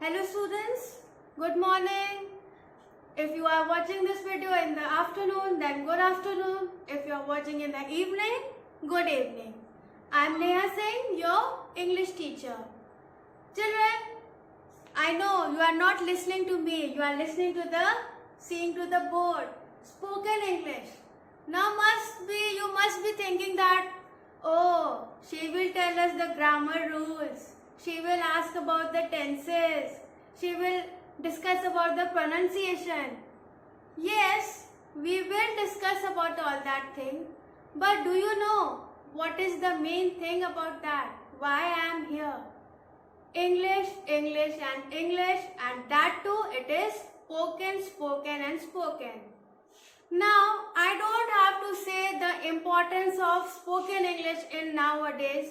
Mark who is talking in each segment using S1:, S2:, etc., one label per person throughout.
S1: Hello students, good morning. If you are watching this video in the afternoon, then good afternoon. If you are watching in the evening, good evening. I am Neha Singh, your English teacher. Children, I know you are not listening to me. You are listening to seeing to the board, spoken English. Now you must be thinking that, oh, she will tell us the grammar rules. She will ask about the tenses. She will discuss about the pronunciation. Yes, we will discuss about all that thing. But do you know what is the main thing about that? Why I am here? English, English and English, and that too it is spoken, spoken and spoken. Now, I don't have to say the importance of spoken English in nowadays.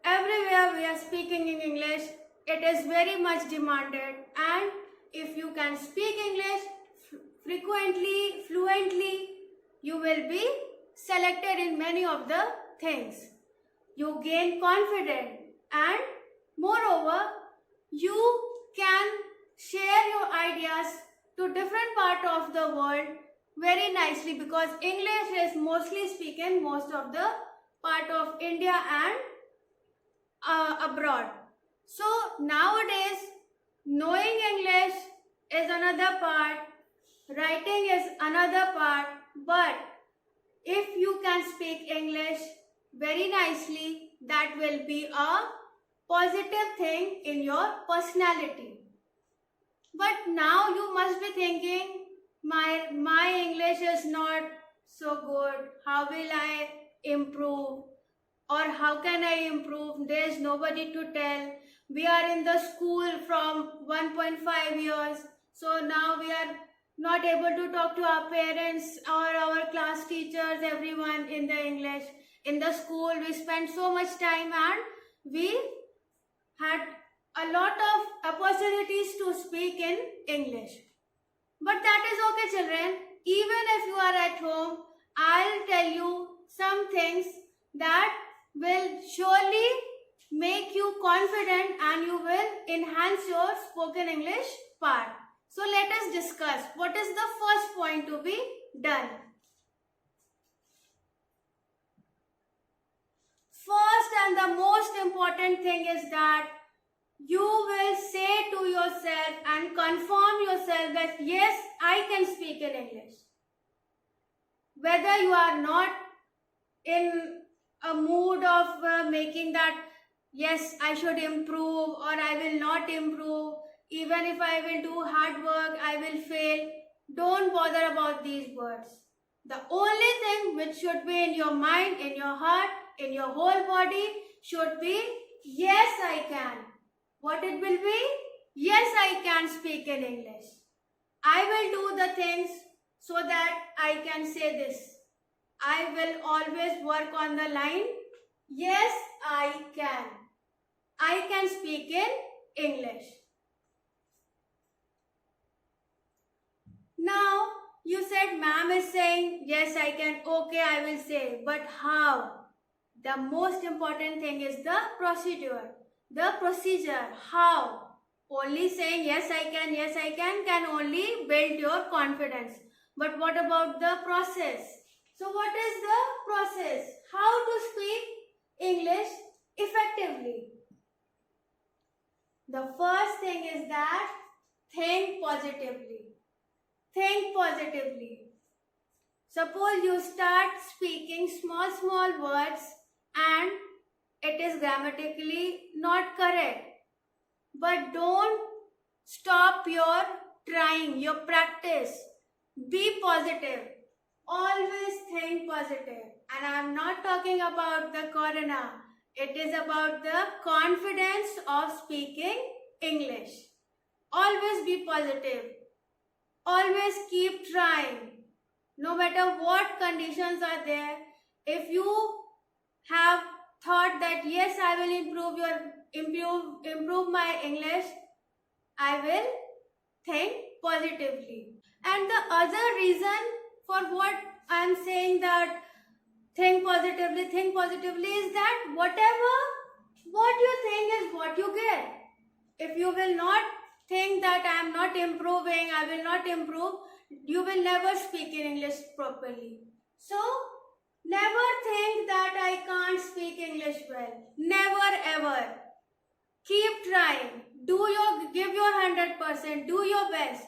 S1: Everywhere we are speaking in English, it is very much demanded, and if you can speak English frequently, fluently, you will be selected in many of the things. You gain confidence, and moreover, you can share your ideas to different part of the world very nicely, because English is mostly spoken most of the part of India and abroad. So nowadays, knowing English is another part, writing is another part, but if you can speak English very nicely, that will be a positive thing in your personality. But now you must be thinking, my English is not so good. How will I improve? Or how can I improve? There is nobody to tell. We are in the school from 1.5 years. So now we are not able to talk to our parents or our class teachers, everyone in the English. In the school, we spent so much time and we had a lot of opportunities to speak in English. But that is okay, children. Even if you are at home, I'll tell you some things that will surely make you confident and you will enhance your spoken English part. So let us discuss what is the first point to be done. First and the most important thing is that you will say to yourself and confirm yourself that yes, I can speak in English. Whether you are not in a mood of making that yes, I should improve or I will not improve, even if I will do hard work, I will fail. Don't bother about these words. The only thing which should be in your mind, in your heart, in your whole body should be yes, I can. What it will be? Yes, I can speak in English. I will do the things so that I can say this. I will always work on the line, yes, I can. I can speak in English. Now, you said ma'am is saying, yes, I can, okay, I will say. But how? The most important thing is the procedure. The procedure, how? Only saying yes I can only build your confidence. But what about the process? So what is the process? How to speak English effectively? The first thing is that think positively. Think positively. Suppose you start speaking small words and it is grammatically not correct. But don't stop your trying, your practice. Be positive. Always think positive. And I am not talking about the corona. It is about the confidence of speaking English. Always be positive. Always keep trying. No matter what conditions are there, if you have thought that yes, I will improve my English, I will think positively. And the other reason for what I am saying that think positively is that what you think is what you get. If you will not think that I am not improving, I will not improve, you will never speak in English properly. So, never think that I can't speak English well. Never ever. Keep trying. Give your 100%. Do your best.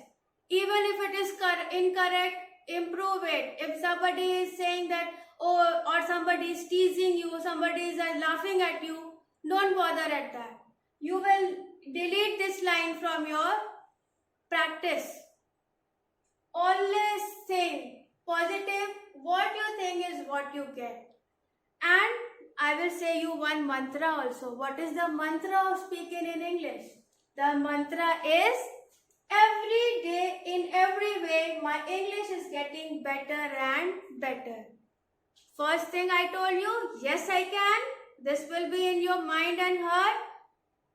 S1: Even if it is incorrect, improve it. If somebody is saying that, oh, or somebody is teasing you, somebody is laughing at you, don't bother at that. You will delete this line from your practice. Always think positive. What you think is what you get. And I will say you one mantra also. What is the mantra of speaking in English? The mantra is, every day, in every way, my English is getting better and better. First thing I told you, yes I can. This will be in your mind and heart.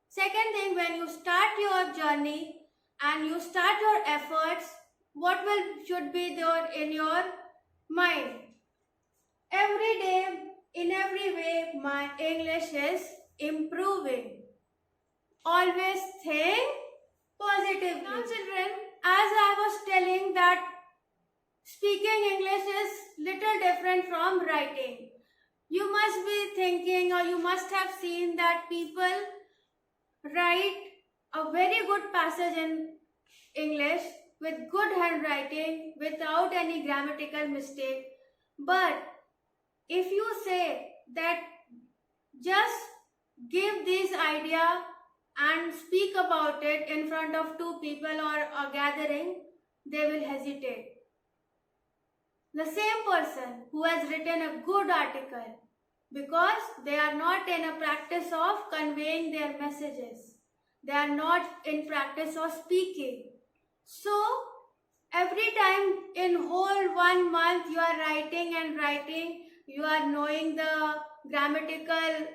S1: Second thing, when you start your journey and you start your efforts, what should be there in your mind? Every day, in every way, my English is improving. Always think positively. Now children, as I was telling that speaking English is little different from writing. You must be thinking, or you must have seen that people write a very good passage in English with good handwriting without any grammatical mistake. But if you say that just give this idea and speak about it in front of two people or a gathering, they will hesitate. The same person who has written a good article, because they are not in a practice of conveying their messages. They are not in practice of speaking. So, every time in whole 1 month you are writing and writing, you are knowing the grammatical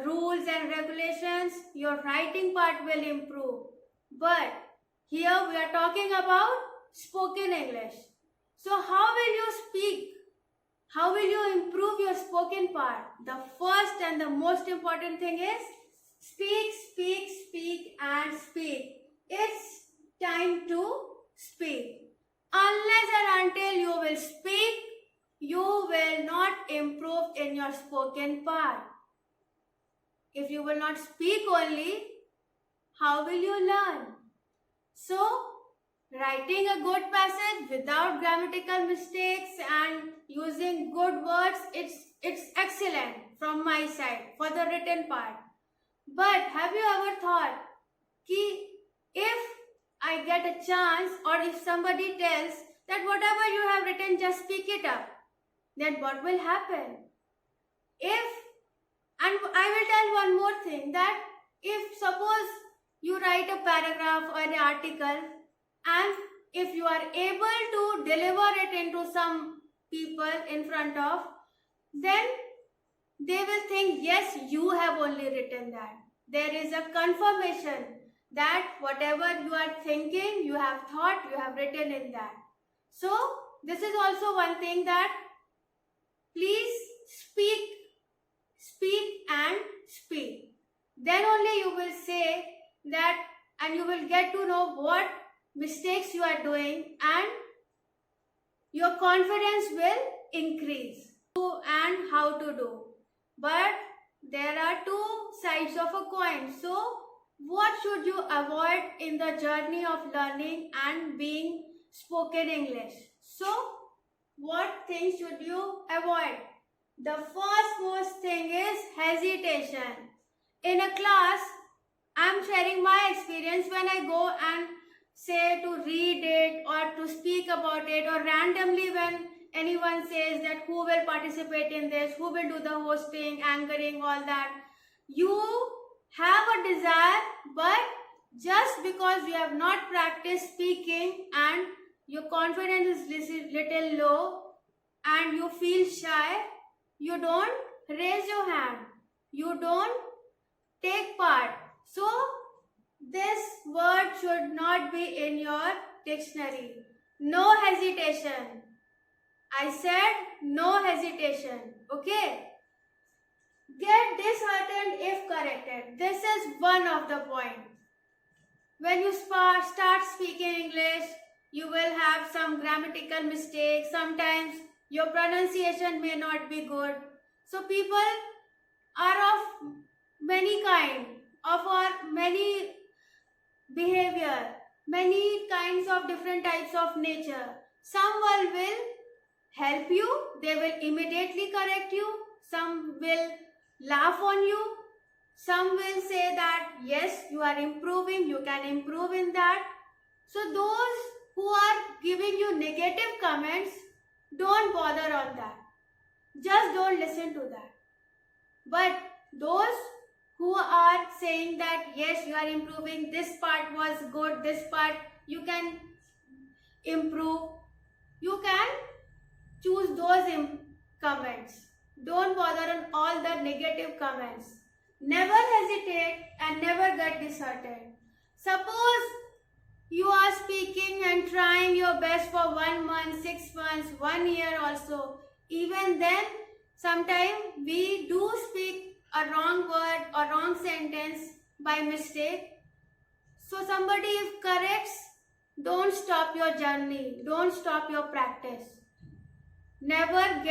S1: rules and regulations, your writing part will improve. But here we are talking about spoken English. So how will you speak? How will you improve your spoken part? The first and the most important thing is speak, speak, speak and speak. It's time to speak. Unless and until you will speak, you will not improve in your spoken part. If you will not speak only, how will you learn? So, writing a good passage without grammatical mistakes and using good words, it's excellent from my side for the written part. But have you ever thought कि if I get a chance, or if somebody tells that whatever you have written, just speak it up, then what will happen? And I will tell one more thing, that if suppose you write a paragraph or an article, and if you are able to deliver it into some people in front of, then they will think, yes, you have only written that. There is a confirmation that whatever you are thinking, you have thought, you have written in that. So, this is also one thing, that please speak and speak. Then only you will say that, and you will get to know what mistakes you are doing, and your confidence will increase. And how to do. But there are two sides of a coin. So, what should you avoid in the journey of learning and being spoken English? So, what things should you avoid? The first most thing is hesitation. In a class, I am sharing my experience when I go and say to read it or to speak about it, or randomly when anyone says that who will participate in this, who will do the hosting, anchoring, all that. You have a desire, but just because you have not practiced speaking and your confidence is little low and you feel shy, you don't raise your hand, you don't take part. So, this word should not be in your dictionary. No hesitation. I said no hesitation. Okay? Get disheartened if corrected. This is one of the points. when you start speaking English, you will have some grammatical mistakes. Sometimes your pronunciation may not be good. So people are of many kind, of our many behavior, many kinds of different types of nature. Some will help you, they will immediately correct you. Some will laugh on you. Some will say that yes, you are improving, you can improve in that. So those who are giving you negative comments, don't bother on that. Just don't listen to that. But those who are saying that yes, you are improving, this part was good, this part you can improve, you can choose those comments. Don't bother on all the negative comments. Never hesitate and never get disheartened. Suppose you are speaking and trying your best for 1 month, 6 months, 1 year also. Even then, sometimes we do speak a wrong word or wrong sentence by mistake. So somebody if corrects, don't stop your journey. Don't stop your practice. Never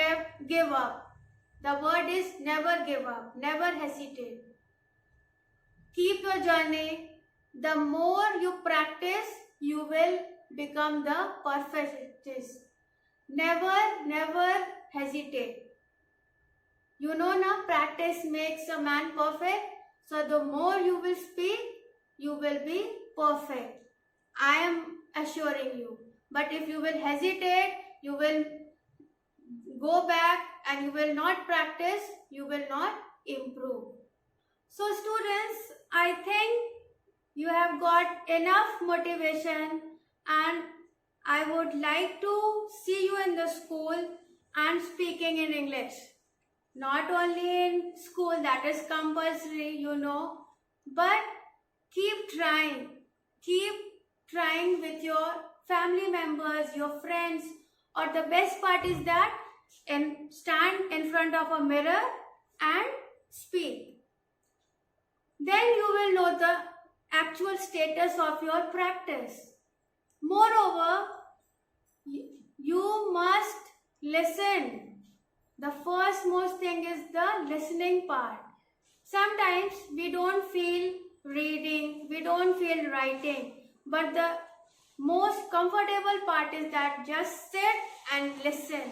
S1: give up. The word is never give up. Never hesitate. Keep your journey. The more you practice, you will become the perfectist. Never hesitate. You know now, practice makes a man perfect. So the more you will speak, you will be perfect. I am assuring you. But if you will hesitate, you will go back and you will not practice, you will not improve. So students, I think you have got enough motivation, and I would like to see you in the school and speaking in English. Not only in school, that is compulsory, you know, but keep trying. Keep trying with your family members, your friends, or the best part is that stand in front of a mirror and speak. Then you will know the actual status of your practice. Moreover, you must listen. The first most thing is the listening part. Sometimes we don't feel reading, we don't feel writing, but the most comfortable part is that just sit and listen,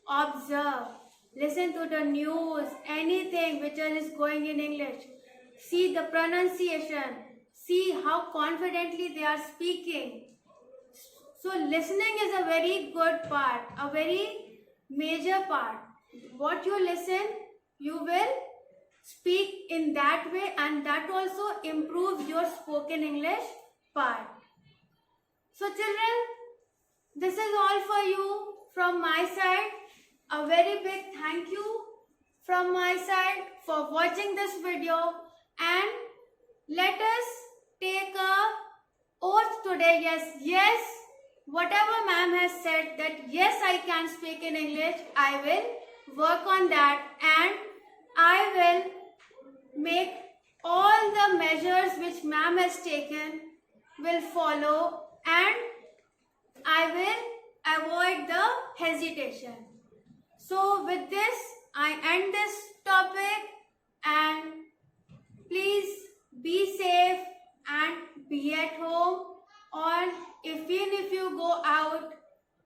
S1: observe, listen to the news, anything which is going in English. See the pronunciation, see how confidently they are speaking. So listening is a very good part, a very major part. What you listen, you will speak in that way, and that also improves your spoken English part. So children, this is all for you from my side. A very big thank you from my side for watching this video, and let us take a oath today. Yes, whatever ma'am has said that yes, I can speak in English, I will work on that, and I will make all the measures which ma'am has taken will follow, and I will avoid the hesitation. So with this, I end this topic, and please be safe and be at home, or even if you go out,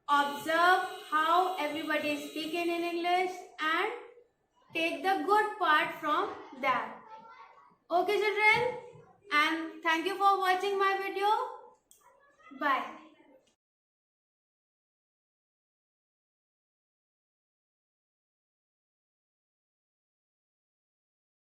S1: observe how everybody is speaking in English and take the good part from that. Okay children, and thank you for watching my video. Bye.